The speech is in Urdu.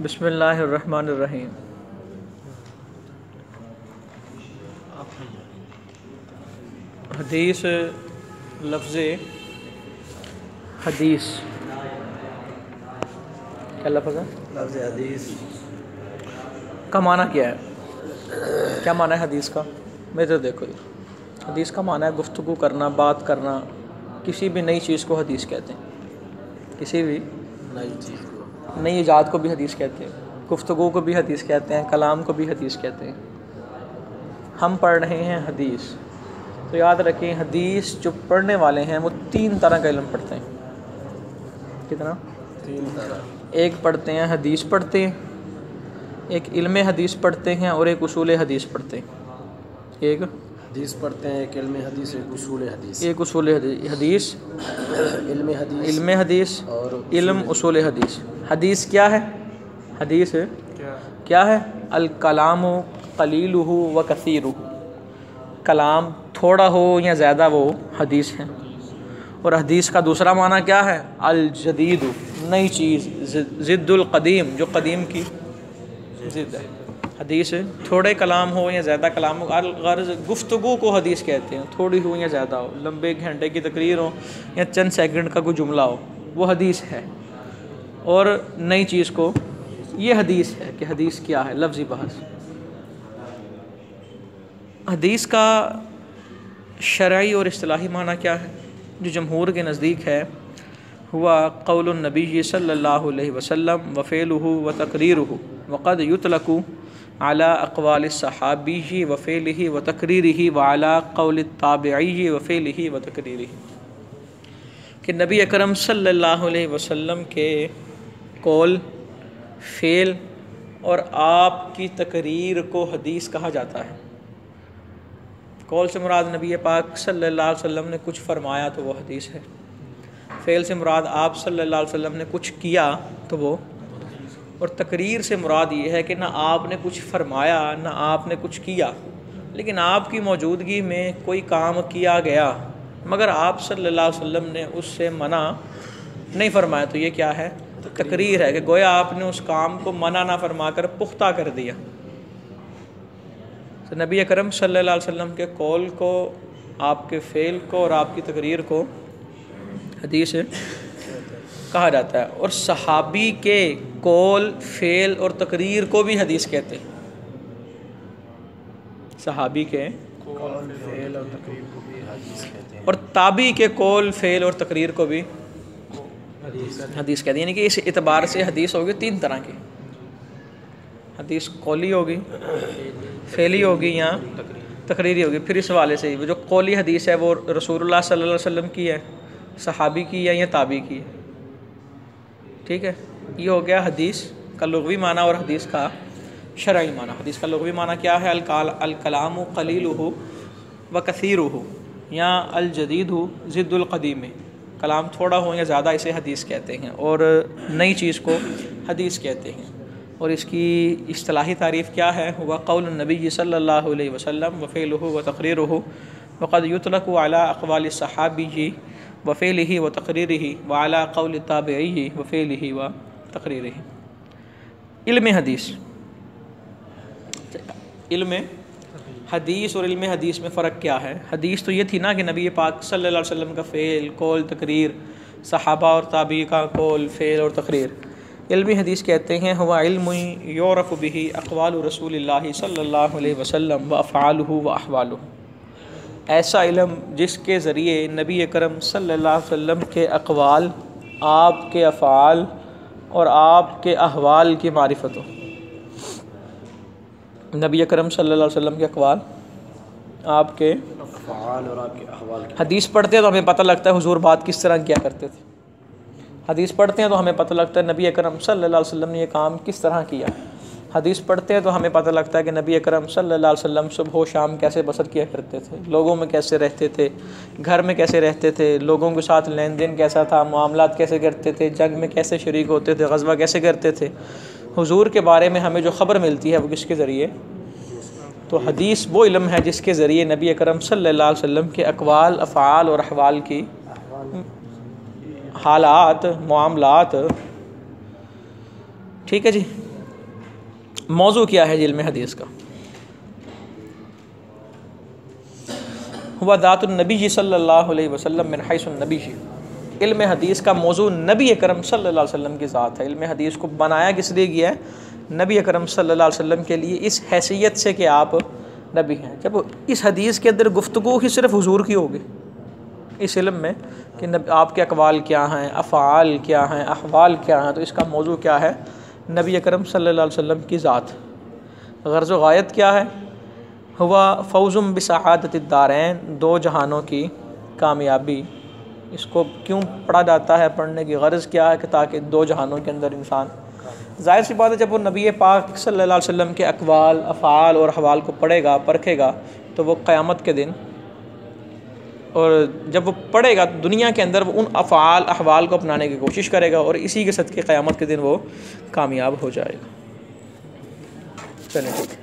بسم اللہ الرحمن الرحیم۔ حدیث لفظ حدیث کیا لفظ ہے؟ لفظ حدیث کا معنی کیا ہے؟ کیا معنی ہے حدیث کا؟ میرے دیکھو حدیث کا معنی ہے گفتگو کرنا، بات کرنا۔ کسی بھی نئی چیز کو حدیث کہتے ہیں، کسی بھی نئی چیز کو، نئی ایجاد کو بھی حدیث کہتے ہیں، گفتگو کو بھی حدیث کہتے ہیں، کلام کو بھی حدیث کہتے ہیں۔ ہم پڑھ رہے ہیں حدیث، تو یاد رکھیں حدیث جو پڑھنے والے ہیں وہ 3 طرح کا علم پڑھتے ہیں۔ کتنا؟ 3 طرح۔ ایک پڑھتے ہیں حدیث پڑھتے ہیں، ایک علم حدیث پڑھتے ہیں، اور ایک اصول حدیث پڑھتے ہیں۔ ایک حدیث پڑھتے ہیں، ایک علم حدیث، ایک اصول حدیث۔ ایک اصول حدیث، علم حدیث، علم حدیث اور علم اصول حدیث۔ حدیث کیا ہے؟ حدیث کیا ہے؟ الکلام قلیلہ و کثیرہ، کلام تھوڑا ہو یا زیادہ وہ حدیث ہے۔ اور حدیث کا دوسرا معنی کیا ہے؟ الجدید، نئی چیز، ضد القدیم، جو قدیم کی ضد ہے۔ حدیث تھوڑے کلام ہو یا زیادہ کلام ہو، الغرض گفتگو کو حدیث کہتے ہیں، تھوڑی ہو یا زیادہ ہو، لمبے گھنٹے کی تقریر ہو یا چند سیکنڈ کا کوئی جملہ ہو، وہ حدیث ہے۔ اور نئی چیز کو یہ حدیث ہے کہ حدیث کیا ہے، لفظی بحث۔ حدیث کا شرعی اور اصطلاحی معنی کیا ہے؟ جو جمہور کے نزدیک ہے، ہوا قول النبی صلی اللہ علیہ وسلم وفعلہ وتقریرہ، وقد یطلق علی اقوال الصحابی وفعلہ وتقریرہ وعلی قول التابعی وفعلہ وتقریرہ، کہ نبی اکرم صلی اللہ علیہ وسلم کے قول، فعل اور آپ کی تقریر کو حدیث کہا جاتا ہے۔ قول سے مراد نبی پاک صلی اللہ علیہ وسلم نے کچھ فرمایا تو وہ حدیث ہے، فعل سے مراد آپ صلی اللہ علیہ وسلم نے کچھ کیا تو وہ، اور تقریر سے مراد یہ ہے کہ نہ آپ نے کچھ فرمایا نہ آپ نے کچھ کیا، لیکن آپ کی موجودگی میں کوئی کام کیا گیا مگر آپ صلی اللہ علیہ وسلم نے اس سے منع نہیں فرمایا، تو یہ کیا ہے؟ تقریر ہے، کہ گویا آپ نے اس کام کو منع نہ فرما کر پختہ کر دیا۔ تو نبی اکرم صلی اللہ علیہ وسلم کے قول کو، آپ کے فعل کو اور آپ کی تقریر کو حدیث کہا جاتا ہے۔ اور صحابی کے قول، فعل اور تقریر کو بھی حدیث کہتے ہیں۔ صحابی کے قول، فعل اور تقریر کو بھی حدیث کہتے ہیں، اور تابعی کے قول، فعل اور تقریر کو بھی حدیث کہتے ہیں۔ یعنی کہ اس اعتبار سے حدیث ہوگی 3 طرح کی، حدیث قولی ہوگی، فعلی ہوگی یا تقریری ہوگی۔ پھر اس حوالے سے جو قولی حدیث ہے وہ رسول اللہ صلی اللہ علیہ وسلم کی ہے، صحابی کی ہے یا تابعی کی ہے، ٹھیک ہے۔ یہ ہو گیا حدیث کا لغوی معنی اور حدیث کا شرعی معنی۔ حدیث کا لغوی معنی کیا ہے؟ الکلام قلیلہ و کثیرہ، یا الجدید ضد القدیم، کلام تھوڑا ہو یا زیادہ اسے حدیث کہتے ہیں، اور نئی چیز کو حدیث کہتے ہیں۔ اور اس کی اصطلاحی تعریف کیا ہے؟ ہوا قول النبی صلی اللہ علیہ وسلم وفعلہ وتقریرہ، وقد یطلق علی اقوال الصحابی وفعلہ وتقریرہ وعلی قول التابعی وفعلہ وتقریرہ۔ علم حدیث، علم حدیث اور علم حدیث میں فرق کیا ہے؟ حدیث تو یہ تھی نا کہ نبی پاک صلی اللہ علیہ وسلم کا فعل، قول، تقریر، صحابہ اور تابعی کا قول، فعل اور تقریر۔ علمی حدیث کہتے ہیں ہوا علم یعرف بہ اقوال رسول اللہ صلی اللہ علیہ وسلم و افعالہ و احوالہ، ایسا علم جس کے ذریعے نبی اکرم صلی اللہ علیہ وسلم کے اقوال، آپ کے افعال اور آپ کے احوال کی معرفت ہو۔ نبی اکرم صلی اللہ علیہ وسلم کے اقوال، آپ کے افعال اور آپ کے احوال کی حدیث پڑھتے ہیں تو ہمیں پتہ لگتا ہے حضور بات کس طرح کیا کرتے تھے۔ حدیث پڑھتے ہیں تو ہمیں پتہ لگتا ہے نبی اکرم صلی اللہ علیہ وسلم نے یہ کام کس طرح کیا۔ حدیث پڑھتے ہیں تو ہمیں پتہ لگتا ہے کہ نبی اکرم صلی اللہ علیہ وسلم صبح و شام کیسے بسر کیا کرتے تھے، لوگوں میں کیسے رہتے تھے، گھر میں کیسے رہتے تھے، لوگوں کے ساتھ لین دین کیسا تھا، معاملات کیسے کرتے تھے، جنگ میں کیسے شریک ہوتے تھے، غزوہ کیسے کرتے تھے۔ حضور کے بارے میں ہمیں جو خبر ملتی ہے وہ کس کے ذریعے؟ تو حدیث وہ علم ہے جس کے ذریعے نبی اکرم صلی اللہ علیہ وسلم کے اقوال، افعال اور احوال کی حالات، معاملات، ٹھیک ہے جی۔ موضوع کیا ہے علم حدیث کا؟ ہوا ذات النبی صلی اللہ علیہ وسلم من حیث النبی. علم حدیث کا موضوع نبی اکرم صلی اللہ علیہ وسلم کی ذات ہے. علم حدیث کو بنایا کس لیے گیا ہے؟ نبی اکرم صلی اللہ علیہ وسلم کے لیے، اس حیثیت سے کہ آپ نبی ہیں. جب اس حدیث کے اندر گفتگو ہی صرف حضور کی ہوگی اس علم میں کہ آپ کے اقوال کیا ہیں، افعال کیا ہیں، احوال کیا ہیں، تو اس کا موضوع کیا ہے؟ نبی اکرم صلی اللہ علیہ وسلم کی ذات. غرض و غایت کیا ہے؟ ہوا فوزم بسعادت الدارین، دو جہانوں کی کامیابی. اس کو کیوں پڑھا جاتا ہے؟ پڑھنے کی غرض کیا ہے؟ کہ تاکہ دو جہانوں کے اندر انسان، ظاہر سی بات ہے جب وہ نبی پاک صلی اللہ علیہ وسلم کے اقوال، افعال اور احوال کو پڑھے گا، پرکھے گا، تو وہ قیامت کے دن، اور جب وہ پڑھے گا دنیا کے اندر وہ ان افعال احوال کو اپنانے کی کوشش کرے گا، اور اسی کے صدقے قیامت کے دن وہ کامیاب ہو جائے گا. چلیں ٹھیک ہے.